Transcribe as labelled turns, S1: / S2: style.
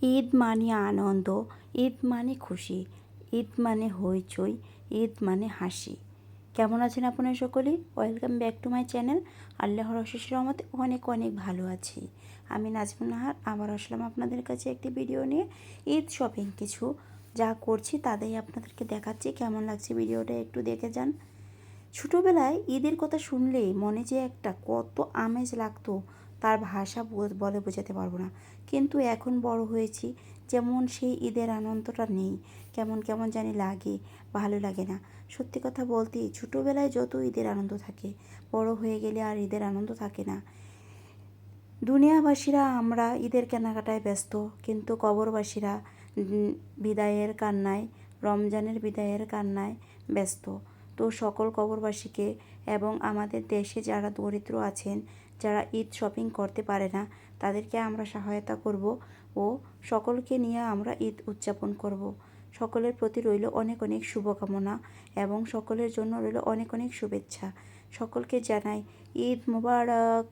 S1: ঈদ মানে আনন্দ, ঈদ মানে খুশি, ঈদ মানে হইচই, ঈদ মানে হাসি। কেমন আছেন আপনারা সকলেই? Welcome back to my channel. আল্লাহর অশেষ রহমতে অনেক অনেক ভালো আছি। আমি নাজমুন নাহার আবার আসলাম আপনাদের কাছে একটি ভিডিও নিয়ে। ঈদ শপিং কিছু যা করছি তাতেই আপনাদেরকে দেখাচ্ছি। কেমন লাগছে ভিডিওটা একটু দেখে যান। ছোটোবেলায় ঈদের কথা শুনলেই মনে যে একটা কত আমেজ লাগতো তার ভাষা বলে বোঝাতে পারবো না। কিন্তু এখন বড় হয়েছি, যেমন সেই ঈদের আনন্দটা নেই। কেমন কেমন জানি লাগে, ভালো লাগে না। সত্যি কথা বলতে ছোটোবেলায় যত ঈদের আনন্দ থাকে, বড় হয়ে গেলে আর ঈদের আনন্দ থাকে না। দুনিয়াবাসীরা আমরা ঈদের কেনাকাটায় ব্যস্ত, কিন্তু কবরবাসীরা বিদায়ের কান্নায়, রমজানের বিদায়ের কান্নায় ব্যস্ত। তো সকল কবরবাসীকে এবং আমাদের দেশে যারা দরিদ্র আছেন, যারা ঈদ শপিং করতে পারে না, তাদেরকে আমরা সহায়তা করব ও সকলকে নিয়ে আমরা ঈদ উদযাপন করব। সকলের প্রতি রইল অনেক অনেক শুভকামনা এবং সকলের জন্য রইল অনেক অনেক শুভেচ্ছা। সকলকে জানাই ঈদ মোবারক।